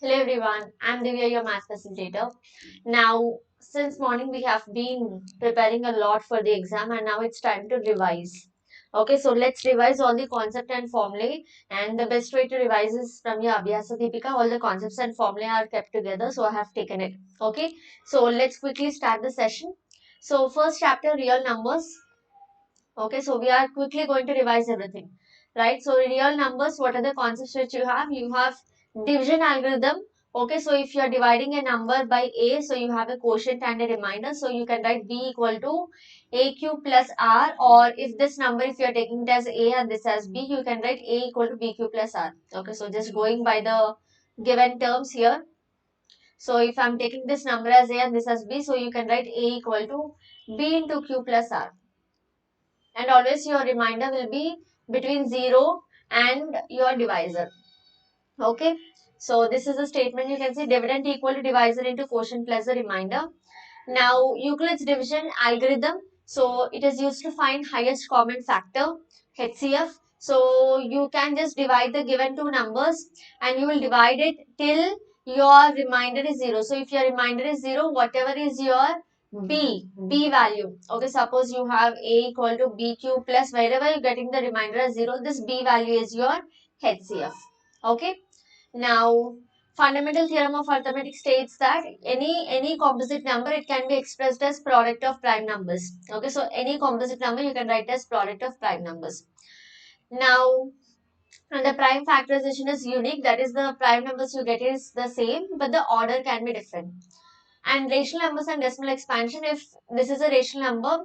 Hello everyone, I'm Divya, your math facilitator. Now, since morning we have been preparing a lot for the exam and now it's time to revise. Okay, so let's revise all the concept and formulae, and the best way to revise is from your Abhyasa Deepika. All the concepts and formulae are kept together, so I have taken it. Okay, so let's quickly start the session. So first chapter, real numbers. Okay, so we are quickly going to revise everything, right? So real numbers, what are the concepts which you have? You have division algorithm. Okay, so if you are dividing a number by a, so you have a quotient and a remainder. So you can write b equal to a cube plus r, or if this number, if you are taking it as a and this as b, you can write a equal to b cube plus r. Okay, so just going by the given terms here. So if I'm taking this number as a and this as b, so you can write a equal to b into q plus r, and always your remainder will be between 0 and your divisor. Okay, so this is a statement. You can see dividend equal to divisor into quotient plus the remainder. Now Euclid's division algorithm, so it is used to find highest common factor, HCF. So you can just divide the given two numbers and you will divide it till your remainder is 0. So if your remainder is 0, whatever is your b value, okay, suppose you have a equal to b cube plus, wherever you're getting the remainder as 0, this b value is your HCF. Okay, now fundamental theorem of arithmetic states that any composite number, it can be expressed as product of prime numbers. Okay, so any composite number you can write as product of prime numbers. Now, and the prime factorization is unique, that is the prime numbers you get is the same but the order can be different. And rational numbers and decimal expansion, if this is a rational number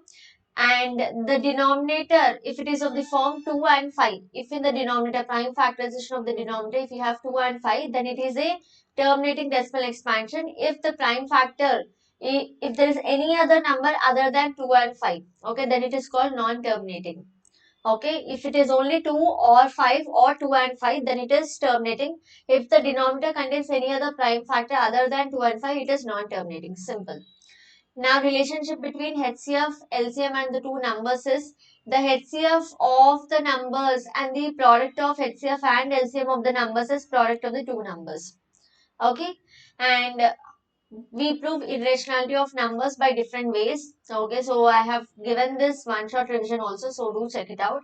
and the denominator, if it is of the form 2 and 5, if in the denominator, prime factorization of the denominator, if you have 2 and 5, then it is a terminating decimal expansion. If the prime factor, if there is any other number other than 2 and 5, okay, then it is called non-terminating. Okay, if it is only 2 or 5 or 2 and 5, then it is terminating. If the denominator contains any other prime factor other than 2 and 5, it is non-terminating. Simple. Now, relationship between HCF, LCM and the two numbers is the HCF of the numbers and the product of HCF and LCM of the numbers is product of the two numbers. Okay, and we prove irrationality of numbers by different ways. Okay, so I have given this one shot revision also, so do check it out.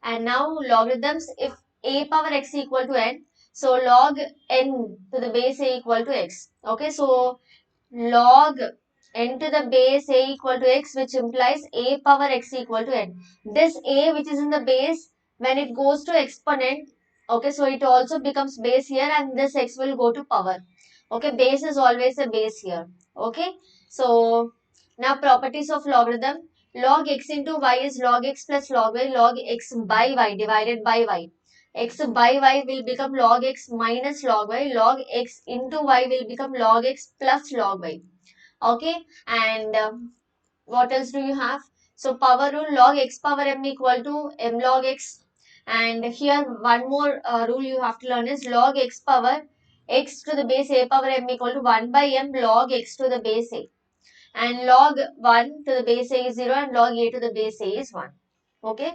And now logarithms, if a power x equal to n, so log n to the base a equal to x. Okay, so log n to the base a equal to x, which implies a power x equal to n. This a which is in the base, when it goes to exponent, okay, so it also becomes base here and this x will go to power. Okay, base is always a base here. Okay, so now properties of logarithm. Log x into y is log x plus log y, log x by y divided by y. X by y will become log x minus log y, log x into y will become log x plus log y. Okay, and what else do you have? So power rule, log x power m equal to m log x. And here one more rule you have to learn is log x power x to the base a power m equal to 1 by m log x to the base a. And log 1 to the base a is 0 and log a to the base a is 1. Okay.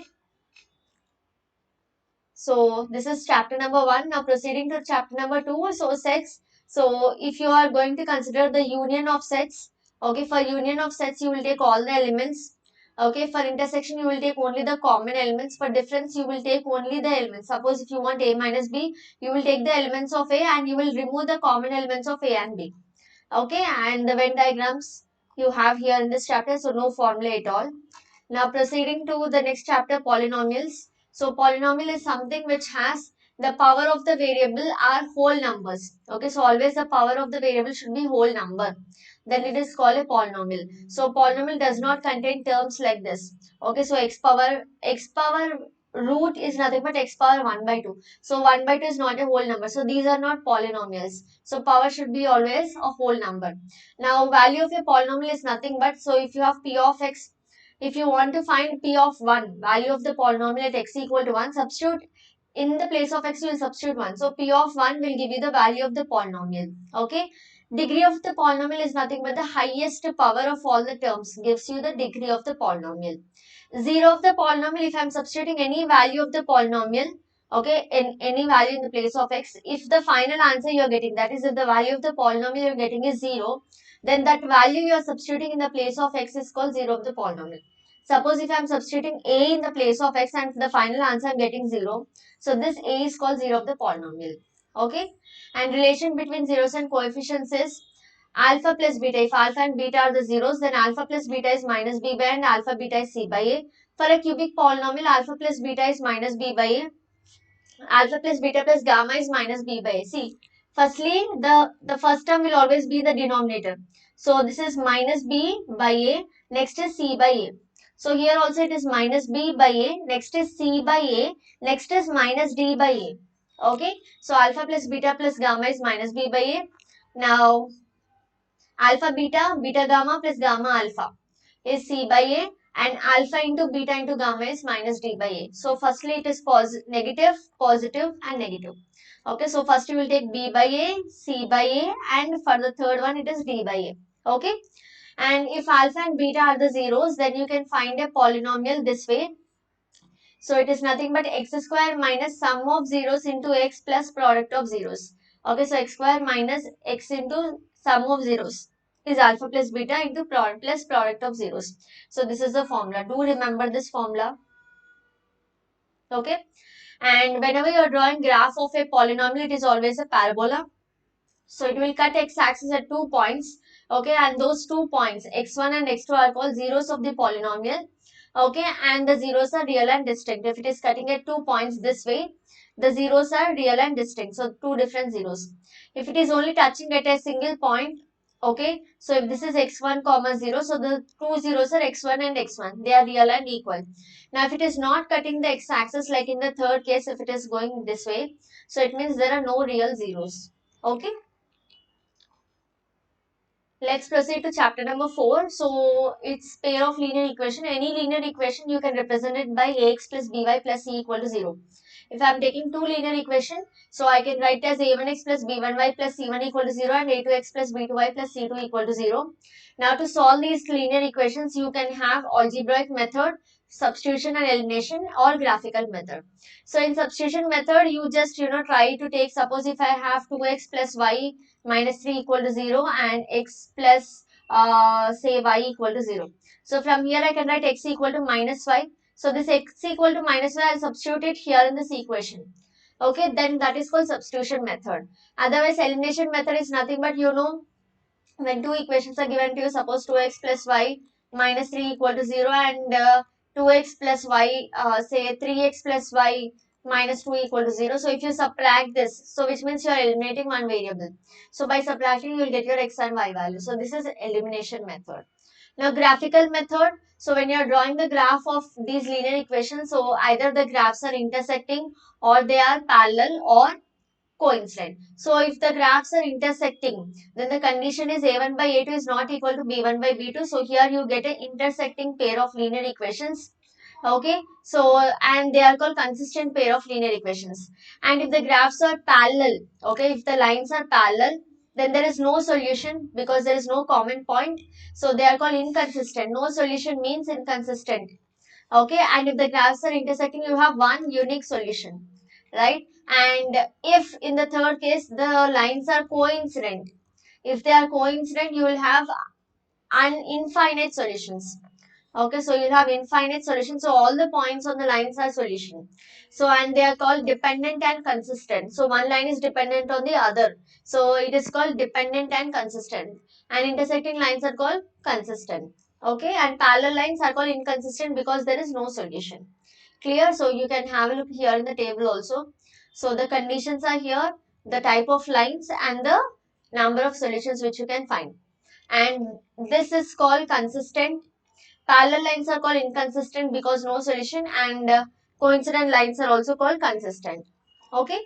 So this is chapter number 1. Now proceeding to chapter number 2. So sets. So if you are going to consider the union of sets, okay, for union of sets you will take all the elements. Okay, for intersection you will take only the common elements. For difference you will take only the elements. Suppose if you want a minus b, you will take the elements of a and you will remove the common elements of a and b. Okay, and the Venn diagrams you have here in this chapter, so no formula at all. Now proceeding to the next chapter, polynomials. So polynomial is something which has the power of the variable are whole numbers. Okay, so always the power of the variable should be whole number. Then it is called a polynomial. So polynomial does not contain terms like this. Okay, so x power root is nothing but x power 1 by 2. So 1 by 2 is not a whole number. So these are not polynomials. So power should be always a whole number. Now value of a polynomial is nothing but, so if you have p of x, if you want to find p of 1, value of the polynomial at x equal to 1, substitute in the place of x, you will substitute 1. So p of 1 will give you the value of the polynomial. Okay. Degree of the polynomial is nothing but the highest power of all the terms, gives you the degree of the polynomial. 0 of the polynomial, if I am substituting any value of the polynomial, okay, in any value in the place of x. If the final answer you are getting, that is if the value of the polynomial you are getting is 0, then that value you are substituting in the place of x is called 0 of the polynomial. Suppose if I am substituting a in the place of x and the final answer I am getting 0, so this a is called 0 of the polynomial. Okay, and relation between zeros and coefficients is alpha plus beta. If alpha and beta are the zeros, then alpha plus beta is minus b by a and alpha beta is c by a. For a cubic polynomial, alpha plus beta is minus b by a, alpha plus beta plus gamma is minus b by a. See, firstly, the first term will always be the denominator. So this is minus b by a, next is c by a. So here also it is minus b by a, next is c by a, next is minus d by a. Okay, so alpha plus beta plus gamma is minus b by a. Now, alpha beta, beta gamma plus gamma alpha is c by a, and alpha into beta into gamma is minus d by a. So firstly it is negative, positive and negative. Okay, so first you will take b by a, c by a, and for the third one it is d by a. Okay, and if alpha and beta are the zeros, then you can find a polynomial this way. So it is nothing but x square minus sum of zeros into x plus product of zeros. Okay, so x square minus x into sum of zeros is alpha plus beta into plus product of zeros. So this is the formula. Do remember this formula. Okay. And whenever you are drawing graph of a polynomial, it is always a parabola. So it will cut x-axis at 2 points. Okay, and those 2 points, x1 and x2 are called zeros of the polynomial. Okay, and the zeros are real and distinct. If it is cutting at 2 points this way, the zeros are real and distinct. So two different zeros. If it is only touching at a single point, okay, so if this is x1 comma 0, so the two zeros are x1 and x1. They are real and equal. Now if it is not cutting the x-axis, like in the third case, if it is going this way, so it means there are no real zeros. Okay. Let's proceed to chapter number 4. So it's pair of linear equation. Any linear equation you can represent it by ax plus by plus c equal to 0. If I am taking two linear equation, so I can write as a1x plus b1y plus c1 equal to 0 and a2x plus b2y plus c2 equal to 0. Now to solve these linear equations, you can have algebraic method, substitution and elimination, or graphical method. So in substitution method, you just try to take, suppose if I have 2x plus y minus 3 equal to 0 and x plus say y equal to 0. So from here I can write x equal to minus y. So this x equal to minus y, I'll substitute it here in this equation. Okay, then that is called substitution method. Otherwise, elimination method is nothing but when two equations are given to you, suppose 2x plus y minus 3 equal to 0 and 2x plus y, say 3x plus y minus 2 equal to 0. So if you subtract this, so which means you are eliminating one variable. So by subtracting, you will get your x and y value. So this is elimination method. Now graphical method. So when you are drawing the graph of these linear equations, so either the graphs are intersecting or they are parallel or coincident. So if the graphs are intersecting, then the condition is a1 by a2 is not equal to b1 by b2. So here you get an intersecting pair of linear equations. Okay, so and they are called consistent pair of linear equations. And if the graphs are parallel, okay, if the lines are parallel, then there is no solution because there is no common point. So they are called inconsistent. No solution means inconsistent. Okay, and if the graphs are intersecting, you have one unique solution, right? And if in the third case the lines are coincident, if they are coincident, you will have infinite solutions. Okay, so you'll have infinite solutions. So all the points on the lines are solution. So and they are called dependent and consistent. So one line is dependent on the other. So it is called dependent and consistent. And intersecting lines are called consistent. Okay, and parallel lines are called inconsistent because there is no solution. Clear? So you can have a look here in the table also. So the conditions are here, the type of lines and the number of solutions which you can find. And this is called consistent. Parallel lines are called inconsistent because no solution, and coincident lines are also called consistent. Okay.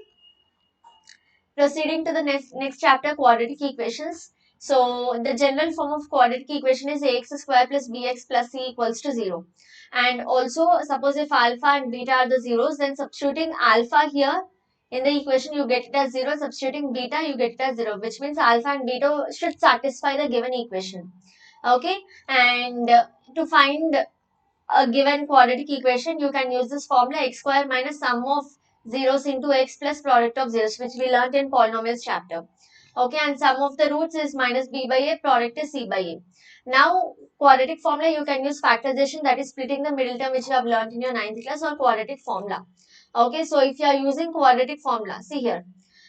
Proceeding to the next chapter, quadratic equations. So the general form of quadratic equation is ax square plus bx plus c equals to 0. And also suppose if alpha and beta are the zeros, then substituting alpha here in the equation you get it as 0, substituting beta you get it as 0, which means alpha and beta should satisfy the given equation. Okay, and to find a given quadratic equation, you can use this formula x square minus sum of zeros into x plus product of zeros, which we learnt in Polynomials chapter. Okay, and sum of the roots is minus b by a, product is c by a. Now, quadratic formula, you can use factorization, that is splitting the middle term, which you have learnt in your 9th class, or quadratic formula. Okay, so if you are using quadratic formula, see here,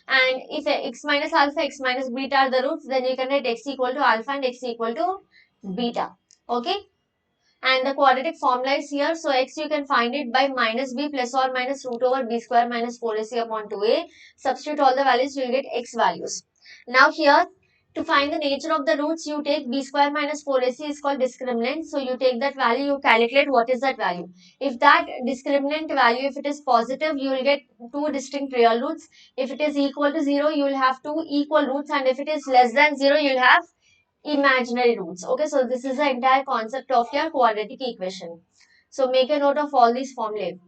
and if x minus alpha, x minus beta are the roots, then you can write x equal to alpha and x equal to beta. Okay, and the quadratic formula is here. So x you can find it by minus b plus or minus root over b square minus 4ac upon 2a. Substitute all the values, you will get x values. Now here, to find the nature of the roots, you take b square minus 4ac is called discriminant. So you take that value, you calculate what is that value. If that discriminant value, if it is positive, you will get two distinct real roots. If it is equal to 0, you will have two equal roots, and if it is less than 0, you will have imaginary roots. Okay, so this is the entire concept of your quadratic equation. So make a note of all these formulae.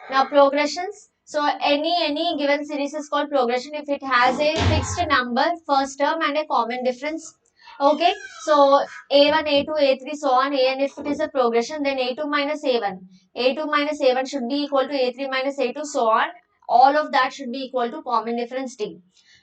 Now progressions. So any given series is called progression if it has a fixed number, first term, and a common difference. Okay, so a1, a2, a3, so on, and if it is a progression, then a2 minus a1 minus a1 should be equal to a3 minus a2, so on. All of that should be equal to common difference d.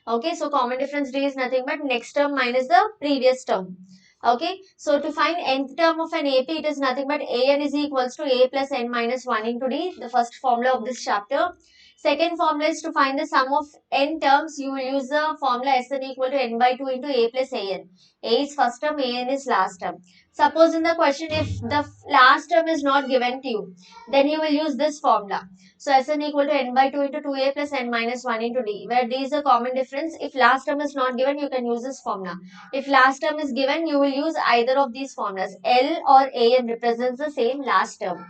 Okay, so common difference d is nothing but next term minus the previous term. Okay, so to find nth term of an AP, it is nothing but an is equals to a plus n minus 1 into d, the first formula of this chapter. Second formula is to find the sum of n terms. You will use the formula Sn equal to n by 2 into a plus an. A is first term, an is last term. Suppose in the question, if the last term is not given to you, then you will use this formula. So Sn equal to n by 2 into 2a plus n minus 1 into d, where d is a common difference. If last term is not given, you can use this formula. If last term is given, you will use either of these formulas. L or an represents the same last term.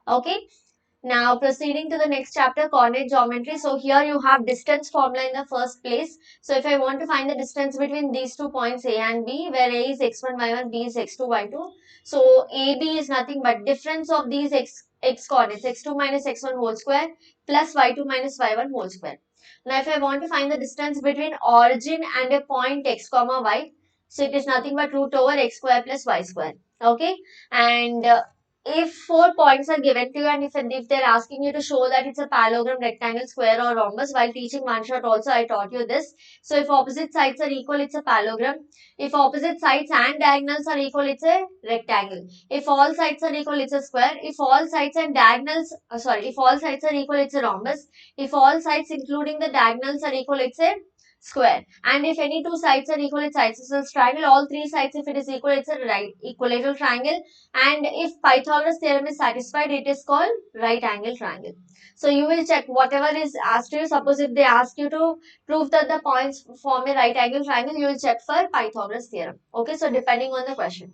Okay. Now proceeding to the next chapter, coordinate geometry. So here you have distance formula in the first place. So if I want to find the distance between these 2 points A and B, where A is x1, y1, B is x2, y2. So AB is nothing but difference of these x coordinates, x2 minus x1 whole square plus y2 minus y1 whole square. Now if I want to find the distance between origin and a point x comma y, so it is nothing but root over x square plus y square. Okay, and if 4 points are given to you, and if they're asking you to show that it's a parallelogram, rectangle, square, or rhombus, while teaching one shot also I taught you this. So if opposite sides are equal, it's a parallelogram. If opposite sides and diagonals are equal, it's a rectangle. If all sides are equal, it's a square. If all sides and diagonals, if all sides are equal, it's a rhombus. If all sides including the diagonals are equal, it's a square. And if any two sides are equal, it's isosceles triangle. All three sides, if it is equal, it's a right equilateral triangle. And if Pythagoras theorem is satisfied, it is called right angle triangle. So you will check whatever is asked to you. Suppose if they ask you to prove that the points form a right angle triangle, you will check for Pythagoras theorem. Okay, so depending on the question.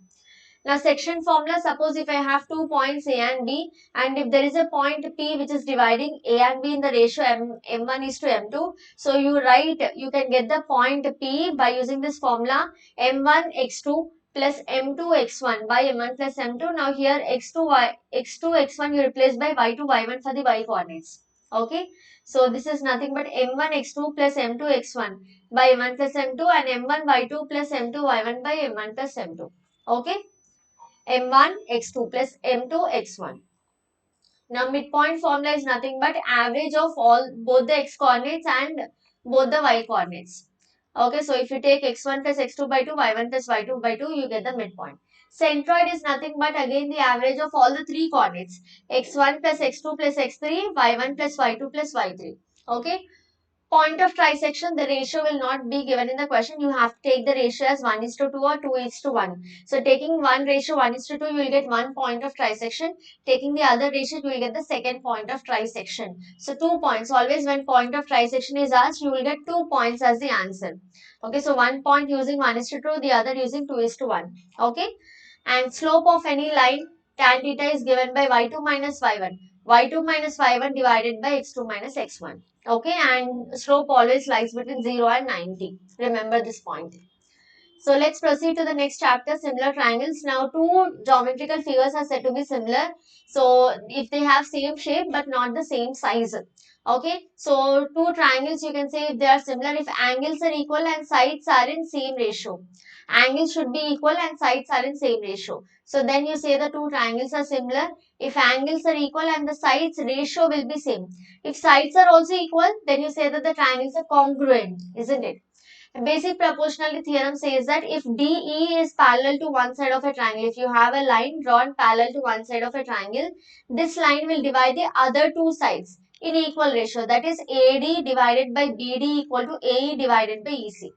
Now section formula, suppose if I have 2 points A and B, and if there is a point P which is dividing A and B in the ratio M1 is to M2, so you can get the point P by using this formula M1 X2 plus M2 X1 by M1 plus M2. Now here X2 X1 you replace by Y2 Y1 for the Y coordinates. Okay, so this is nothing but M1 X2 plus M2 X1 by M1 plus M2 and M1 Y2 plus M2 Y1 by M1 plus M2. Okay, M1 X2 plus M2 X1. Now midpoint formula is nothing but average of both the x coordinates and both the y coordinates. Okay, so if you take x1 plus x2 by 2, y1 plus y2 by 2, you get the midpoint. Centroid is nothing but again the average of all the three coordinates, x1 plus x2 plus x3, y1 plus y2 plus y3. Okay, point of trisection, the ratio will not be given in the question. You have to take the ratio as 1 is to 2 or 2 is to 1. So taking one ratio 1 is to 2, you will get one point of trisection. Taking the other ratio, you will get the second point of trisection. So 2 points. Always when point of trisection is asked, you will get 2 points as the answer. Okay, so 1 point using 1 is to 2, the other using 2 is to 1. Okay, and slope of any line, tan theta is given by y2 minus y1. y2 minus y1 divided by x2 minus x1. Okay, and slope always lies between 0 and 90. Remember this point. So let's proceed to the next chapter, similar triangles. Now two geometrical figures are said to be similar. So if they have same shape but not the same size. Okay, so two triangles you can say if they are similar, if angles are equal and sides are in same ratio. Angles should be equal and sides are in same ratio. So then you say the two triangles are similar if angles are equal and the sides ratio will be same. If sides are also equal, then you say that the triangles are congruent, isn't it? Basic proportionality theorem says that if DE is parallel to one side of a triangle, if you have a line drawn parallel to one side of a triangle, this line will divide the other two sides in equal ratio. That is AD divided by BD equal to AE divided by EC.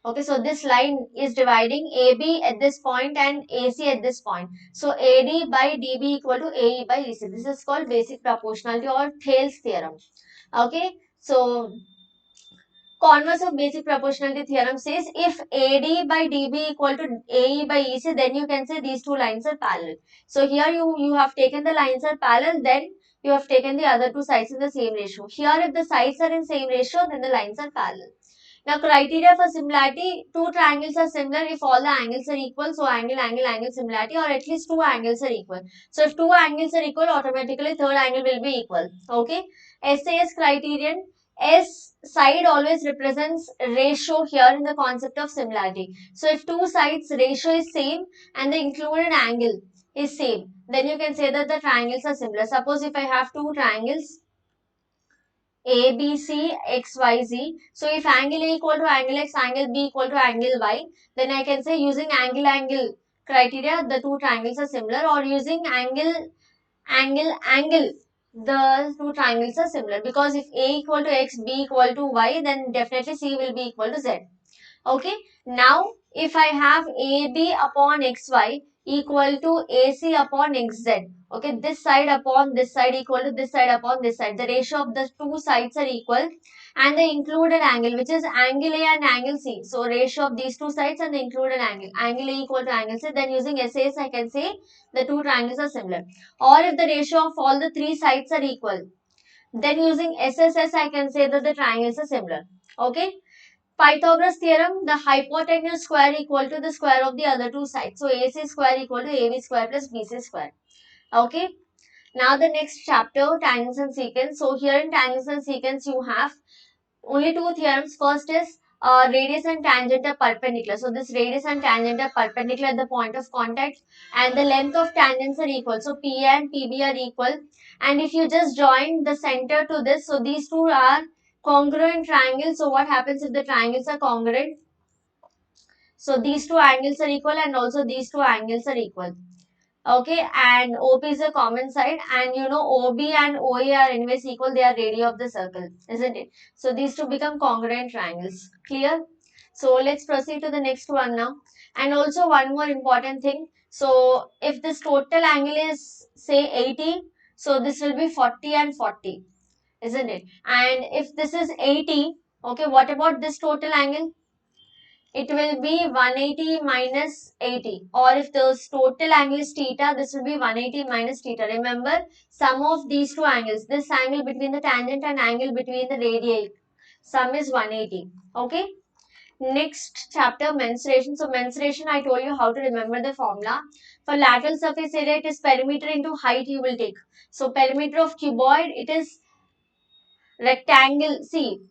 Okay, so this line is dividing AB at this point and AC at this point. So AD by DB equal to AE by EC. This is called basic proportionality or Thales theorem. Okay, so converse of basic proportionality theorem says if AD by DB equal to AE by EC, then you can say these two lines are parallel. So here you have taken the lines are parallel, then you have taken the other two sides in the same ratio. Here if the sides are in same ratio, then the lines are parallel. Now criteria for similarity, two triangles are similar if all the angles are equal. So angle, angle, angle similarity, or at least two angles are equal. So if two angles are equal, automatically third angle will be equal. Okay. SAS criterion, S side always represents ratio here in the concept of similarity. So if two sides ratio is same and the included angle is same, then you can say that the triangles are similar. Suppose if I have two triangles A, B, C, X, Y, Z. So if angle A equal to angle X, angle B equal to angle Y, then I can say using angle criteria, the two triangles are similar, or using angle, the two triangles are similar, because if A equal to X, B equal to Y, then definitely C will be equal to Z. Okay. Now, if I have AB upon XY equal to AC upon XZ. Okay. This side upon this side equal to this side upon this side. The ratio of the two sides are equal. And the included angle, which is angle A and angle C. So, ratio of these two sides and the included angle. Angle A equal to angle C. Then using SAS, I can say the two triangles are similar. Or if the ratio of all the three sides are equal, then using SSS, I can say that the triangles are similar. Okay. Pythagoras theorem, the hypotenuse square equal to the square of the other two sides. So AC square equal to AB square plus BC square. Okay. Now the next chapter, tangents and secants. So here in tangents and secants, you have only two theorems. First is radius and tangent are perpendicular. So this radius and tangent are perpendicular at the point of contact, and the length of tangents are equal. So PA and PB are equal. And if you just join the center to this, so these two are congruent triangles. So what happens if the triangles are congruent? So these two angles are equal and also these two angles are equal. Okay, and OP is a common side, and you know OB and OA are anyways equal, they are radii of the circle, isn't it? So these two become congruent triangles. Clear? So let's proceed to the next one now. And also one more important thing. So if this total angle is say 80, so this will be 40 and 40, isn't it? And if this is 80, okay, what about this total angle? It will be 180 minus 80, or if the total angle is theta, this will be 180 minus theta. Remember, sum of these two angles, this angle between the tangent and angle between the radii, sum is 180. Okay. Next chapter, mensuration. So mensuration, I told you how to remember the formula. For lateral surface area, it is perimeter into height you will take. So perimeter of cuboid, it is rectangle. See,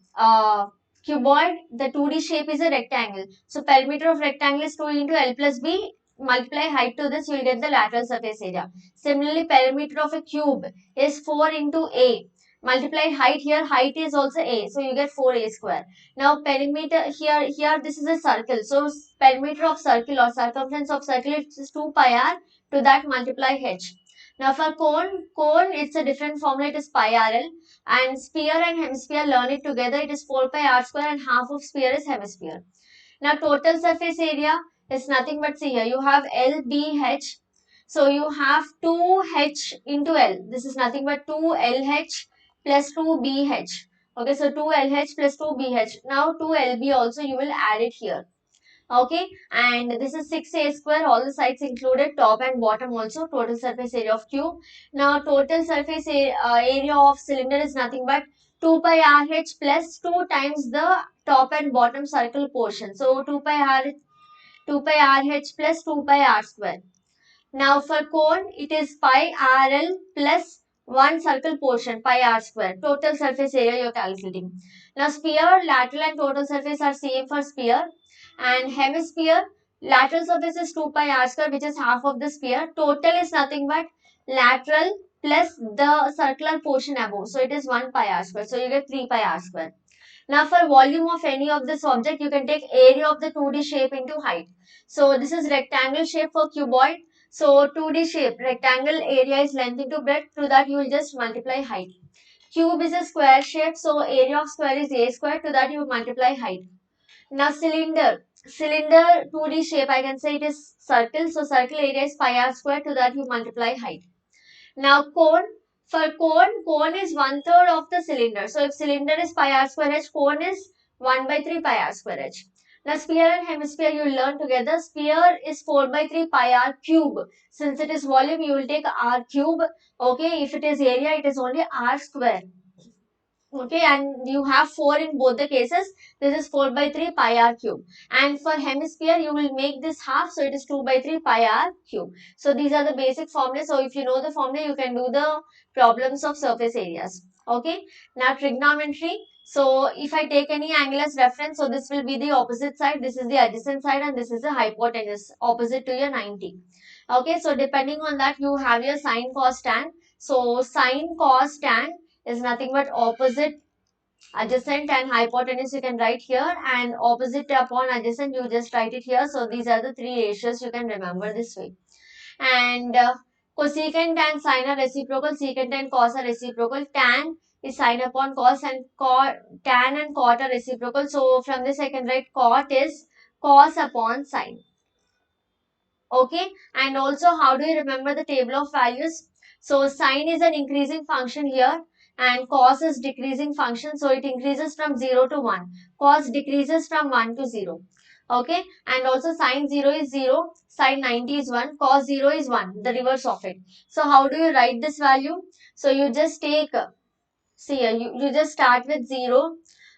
cuboid, the 2D shape is a rectangle. So perimeter of rectangle is 2 into L plus B. Multiply height to this, you will get the lateral surface area. Similarly, perimeter of a cube is 4 into A. Multiply height here, height is also A. So you get 4A square. Now perimeter here this is a circle. So perimeter of circle or circumference of circle is 2 pi r. To that multiply h. Now for cone it's a different formula, it is pi rl. And sphere and hemisphere, learn it together, it is 4 pi r square, and half of sphere is hemisphere. Now total surface area is nothing but, see here, you have LBH. So you have 2H into L. This is nothing but 2LH plus 2BH. Okay, so 2LH plus 2BH. Now 2LB also you will add it here. Okay, and this is 6A square, all the sides included, top and bottom also, total surface area of cube. Now total surface area of cylinder is nothing but 2 pi RH plus 2 times the top and bottom circle portion. So 2 pi RH plus 2 pi r square. Now for cone, it is pi RL plus one circle portion pi r square. Total surface area you're calculating. Now sphere, lateral and total surface are same for sphere, and hemisphere lateral surface is 2 pi r square, which is half of the sphere. Total is nothing but lateral plus the circular portion above. So it is 1 pi r square. So you get 3 pi r square. Now for volume of any of this object, you can take area of the 2D shape into height. So this is rectangle shape for cuboid. So 2D shape, rectangle area is length into breadth. Through that you will just multiply height. Cube is a square shape. So area of square is a square. To that you multiply height. Now cylinder 2D shape, I can say it is circle. So circle area is pi r square. To that you multiply height. Now cone is 1/3 of the cylinder. So if cylinder is pi r square h, cone is 1/3 pi r square h. Now sphere and hemisphere you will learn together. Sphere is 4/3 pi r cube. Since it is volume, you will take r cube. Okay, if it is area, it is only r square. Okay, and you have 4 in both the cases. This is 4/3 pi r cube. And for hemisphere, you will make this half. So it is 2/3 pi r cube. So these are the basic formulas. So if you know the formula, you can do the problems of surface areas. Okay. Now trigonometry. So if I take any angle as reference, so this will be the opposite side. This is the adjacent side and this is the hypotenuse opposite to your 90. Okay. So depending on that, you have your sine, cos, tan. So sine, cos, tan is nothing but opposite, adjacent and hypotenuse you can write here, and opposite upon adjacent you just write it here. So these are the three ratios you can remember this way. And cosecant and sine are reciprocal, secant and cos are reciprocal, tan is sine upon cos, and tan and cot are reciprocal. So from this I can write cot is cos upon sine. Okay, and also how do you remember the table of values? So sine is an increasing function here and cos is decreasing function. So it increases from 0 to 1. Cos decreases from 1 to 0. Okay, and also sine 0 is 0, sine 90 is 1, cos 0 is 1, the reverse of it. So how do you write this value? So you just take, see here, you just start with 0.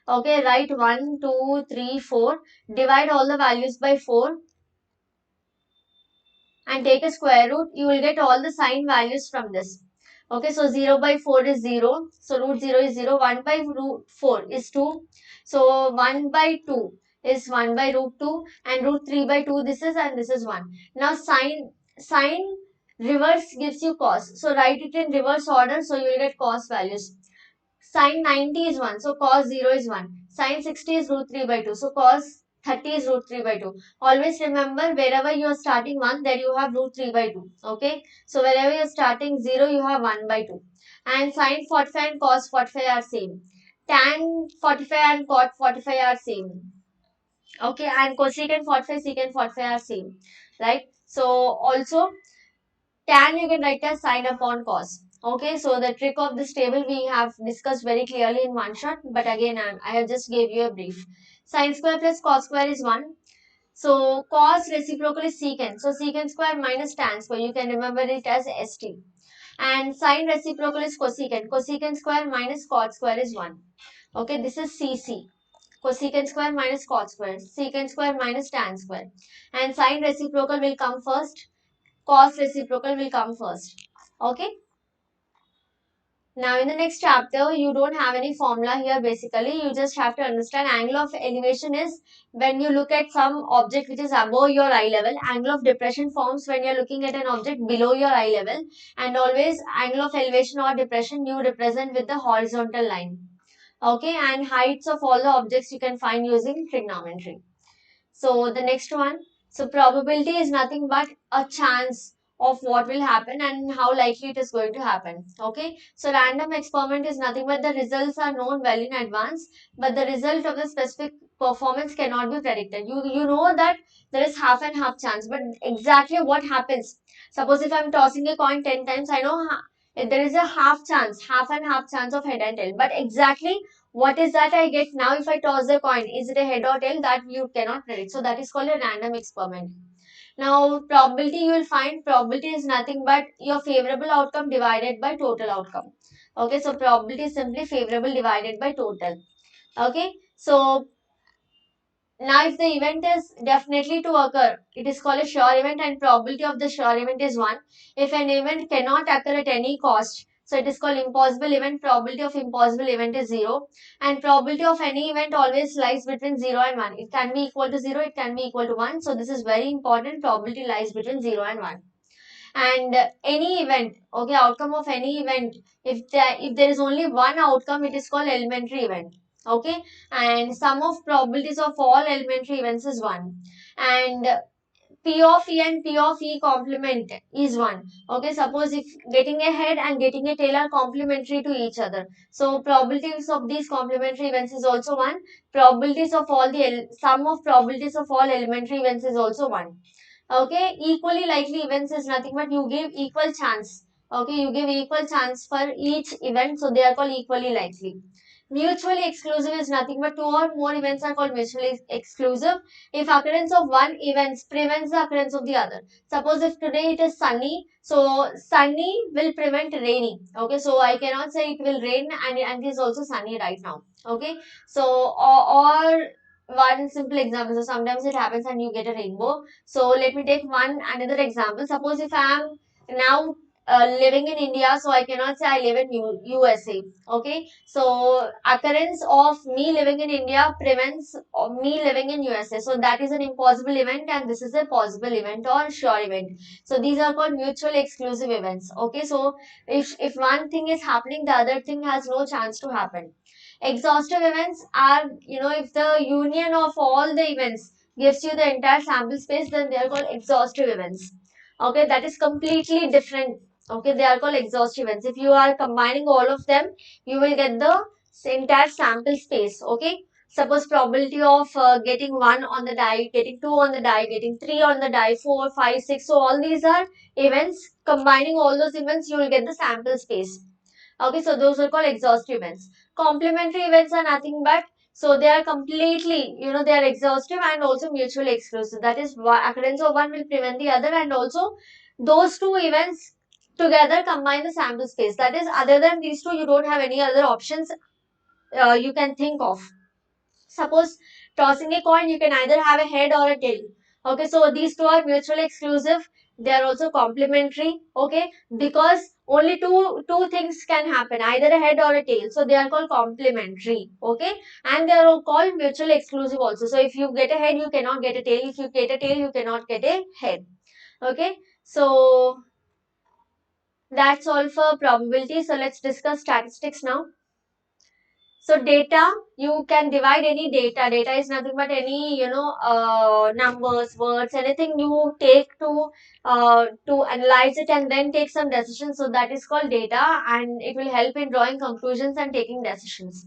Okay, write 1, 2, 3, 4, divide all the values by 4 and take a square root, you will get all the sine values from this. Okay, so 0/4 is 0. So root 0 is 0. 1 by root 4 is 2. So 1/2 is 1/√2 and root 3/2 this is, and this is 1. Now sine reverse gives you cos. So write it in reverse order, so you will get cos values. Sine 90 is 1, so cos 0 is 1. Sine 60 is root 3/2, so cos 30 is root 3/2. Always remember, wherever you are starting 1, there you have root 3/2. Okay, so wherever you are starting 0, you have 1/2. And sine 45 and cos 45 are same. Tan 45 and cot 45 are same. Okay, and cosecant 45, secant 45 are same. Right? So also tan you can write as sine upon cos. Okay, so the trick of this table we have discussed very clearly in one shot, but again I have just gave you a brief. Sine square plus cos square is 1. So cos reciprocal is secant. So secant square minus tan square, you can remember it as st. And sine reciprocal is cosecant. Cosecant square minus cot square is 1. Okay, this is cc. Cosecant square minus cot square. Secant square minus tan square. And sine reciprocal will come first. Cos reciprocal will come first. Okay. Now in the next chapter, you don't have any formula here basically. You just have to understand angle of elevation is when you look at some object which is above your eye level. Angle of depression forms when you're looking at an object below your eye level. And always angle of elevation or depression you represent with the horizontal line. Okay, and heights of all the objects you can find using trigonometry. So the next one, so probability is nothing but a chance of what will happen and how likely it is going to happen. Okay, so random experiment is nothing but the results are known well in advance, but the result of the specific performance cannot be predicted. You know that there is half and half chance, but exactly what happens? Suppose if I'm tossing a coin 10 times, I know there is a half and half chance of head and tail, but exactly what is that I get now if I toss the coin? Is it a head or tail? That you cannot predict. So that is called a random experiment. Now probability, you will find probability is nothing but your favorable outcome divided by total outcome. Okay, so probability is simply favorable divided by total. Okay, so now if the event is definitely to occur, it is called a sure event and probability of the sure event is 1. If an event cannot occur at any cost, So it is called impossible event. Probability of impossible event is 0, and probability of any event always lies between 0 and 1. It can be equal to 0, it can be equal to 1. So this is very important. Probability lies between 0 and 1. And any event, okay, outcome of any event, if there is only one outcome, it is called elementary event. Okay, and sum of probabilities of all elementary events is 1, and P of E and P of E complement is 1. Okay, suppose if getting a head and getting a tail are complementary to each other, so probabilities of these complementary events is also 1. Probabilities of all the sum of probabilities of all elementary events is also 1. Okay, equally likely events is nothing but you give equal chance. Okay, you give equal chance for each event, so they are called equally likely. Mutually exclusive is nothing but two or more events are called mutually exclusive if occurrence of one event prevents the occurrence of the other. Suppose if today it is sunny, so sunny will prevent rainy. Okay, so I cannot say it will rain and it is also sunny right now. Okay, so or one simple example. So sometimes it happens and you get a rainbow. So let me take another example. Suppose if I am now living in India, so I cannot say I live in USA. Okay, so occurrence of me living in India prevents of me living in USA. So that is an impossible event, and this is a possible event or sure event. So these are called mutually exclusive events. Okay, so if one thing is happening, the other thing has no chance to happen. Exhaustive events are, if the union of all the events gives you the entire sample space, then they are called exhaustive events. Okay, that is completely different. Okay, they are called exhaustive events. If you are combining all of them, you will get the entire sample space. Okay, suppose probability of getting 1 on the die, getting 2 on the die, getting 3 on the die, 4, 5, 6. So all these are events. Combining all those events, you will get the sample space. Okay, so those are called exhaustive events. Complementary events are nothing but, so they are completely, they are exhaustive and also mutually exclusive. That is why occurrence of one will prevent the other, and also those two events together combine the sample space. That is, other than these two, you don't have any other options you can think of. Suppose tossing a coin, you can either have a head or a tail. Okay, so these two are mutually exclusive. They are also complementary. Okay, because only two things can happen, either a head or a tail. So they are called complementary. Okay, and they are all called mutually exclusive also. So if you get a head, you cannot get a tail. If you get a tail, you cannot get a head. Okay, so that's all for probability. So let's discuss statistics now. So data, you can divide any data. Data is nothing but any, numbers, words, anything you take to analyze it and then take some decisions. So that is called data, and it will help in drawing conclusions and taking decisions.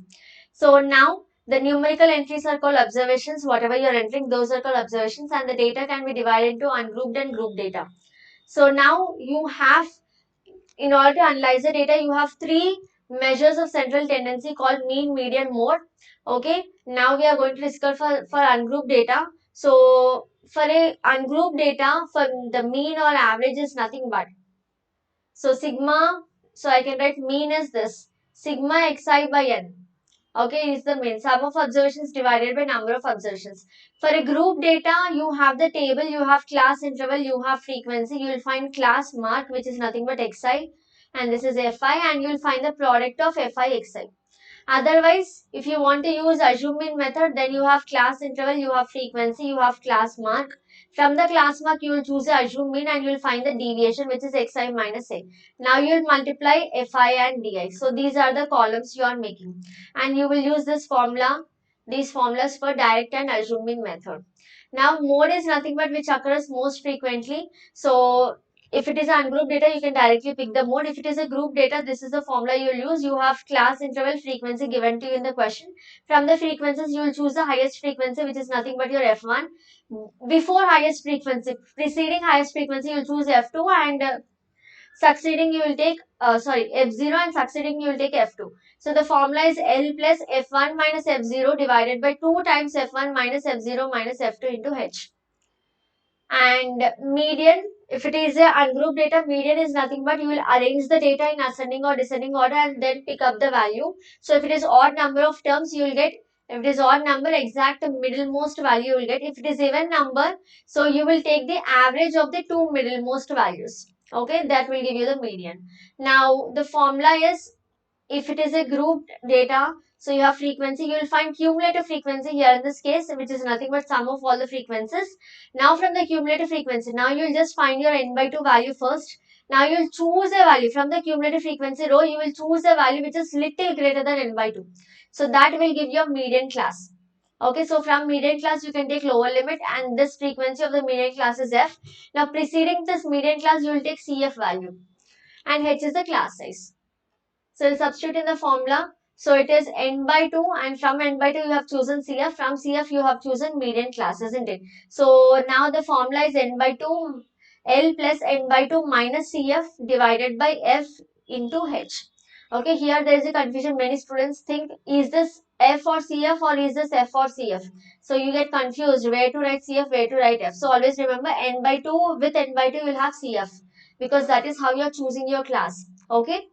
So now the numerical entries are called observations. Whatever you are entering, those are called observations, and the data can be divided into ungrouped and grouped data. So now you have, in order to analyze the data, you have three measures of central tendency called mean, median, mode. Okay, now we are going to discuss for ungrouped data. So for a ungrouped data, for the mean or average is nothing but, so sigma, so I can write mean is this, sigma xi by n. Okay, is the mean, sum of observations divided by number of observations. For a group data, you have the table, you have class interval, you have frequency. You will find class mark, which is nothing but xi, and this is fi, and you will find the product of fi xi. Otherwise, if you want to use assume mean method, then you have class interval, you have frequency, you have class mark. From the class mark, you will choose the assume mean and you will find the deviation, which is xi minus a. Now you will multiply fi and di. So these are the columns you are making, and you will use this formula, these formulas for direct and assume mean method. Now mode is nothing but which occurs most frequently. So if it is ungrouped data, you can directly pick the mode. If it is a group data, this is the formula you will use. You have class interval frequency given to you in the question. From the frequencies, you will choose the highest frequency, which is nothing but your F1. Before highest frequency, preceding highest frequency, you will choose F2, and succeeding you will take, F0, and succeeding you will take F2. So the formula is L plus F1 minus F0 divided by 2 times F1 minus F0 minus F2 into H. And median, if it is a ungrouped data, median is nothing but you will arrange the data in ascending or descending order and then pick up the value. So if it is odd number of terms, you will get, if it is odd number, exact middlemost value you will get. If it is even number, so you will take the average of the two middlemost values. Okay, that will give you the median. Now the formula is, if it is a grouped data, so you have frequency, you will find cumulative frequency here in this case, which is nothing but sum of all the frequencies. Now from the cumulative frequency, now you will just find your n by 2 value first. Now you will choose a value from the cumulative frequency row, you will choose a value which is little greater than n by 2. So that will give you a median class. Okay, so from median class you can take lower limit, and this frequency of the median class is f. Now preceding this median class you will take cf value, and h is the class size. So we'll substitute in the formula. So it is n by 2, and from n by 2 you have chosen CF. From CF you have chosen median class, isn't it? So now the formula is n by 2 L plus n by 2 minus CF divided by F into H. Okay, here there is a confusion. Many students think, is this F or CF or is this F or CF? So you get confused where to write CF, where to write F. So always remember, n by 2, with n by 2 you will have CF, because that is how you are choosing your class. Okay.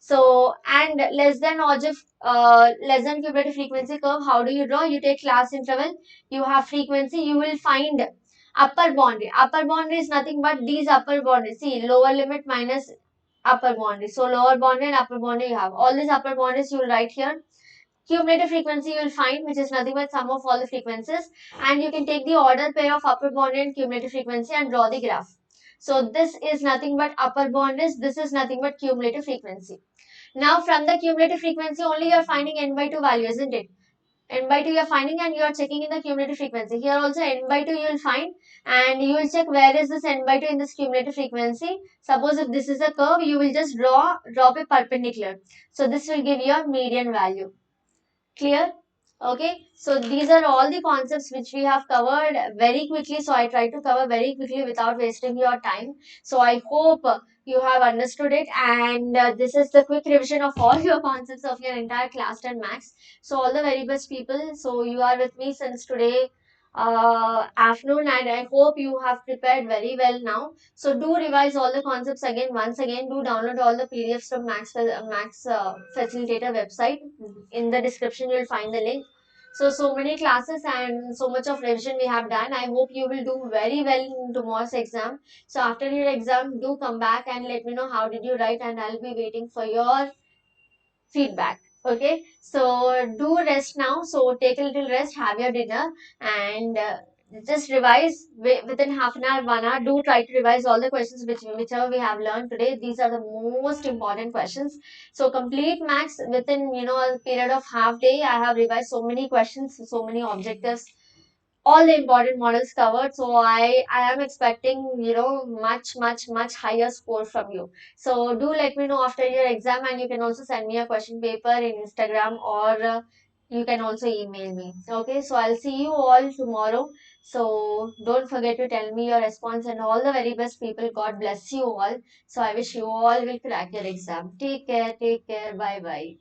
So, and less than cumulative frequency curve, how do you draw? You take class interval, you have frequency, you will find upper boundary. Upper boundary is nothing but these upper boundaries. See, lower limit minus upper boundary. So, lower boundary and upper boundary you have. All these upper boundaries you will write here. Cumulative frequency you will find, which is nothing but sum of all the frequencies. And you can take the order pair of upper boundary and cumulative frequency and draw the graph. So, this is nothing but upper boundaries. This is nothing but cumulative frequency. Now from the cumulative frequency only you are finding n by 2 value, isn't it? N by 2 you are finding, and you are checking in the cumulative frequency. Here also n by 2 you will find, and you will check where is this n by 2 in this cumulative frequency. Suppose if this is a curve, you will just drop a perpendicular. So this will give you a median value. Clear? Okay, so these are all the concepts which we have covered very quickly. So I try to cover very quickly without wasting your time. So I hope you have understood it, and this is the quick revision of all your concepts of your entire class 10 max. So all the very best people. So you are with me since today afternoon, and I hope you have prepared very well now. So do revise all the concepts again. Once again, do download all the PDFs from Max Facilitator website. In the description you will find the link. So many classes and so much of revision we have done. I hope you will do very well in tomorrow's exam. So after your exam, do come back and let me know how did you write, and I'll be waiting for your feedback. Okay, so do rest now. So take a little rest, have your dinner, and just revise within half an hour, 1 hour. Do try to revise all the questions whichever we have learned today. These are the most important questions. So complete max within a period of half day. I have revised so many questions, so many objectives, all the important models covered. So I am expecting much higher score from you. So do let me know after your exam, and you can also send me a question paper in Instagram, or you can also email me. Okay, so I'll see you all tomorrow. So don't forget to tell me your response, and all the very best people. God bless you all. So I wish you all will crack your exam. Take care, bye bye.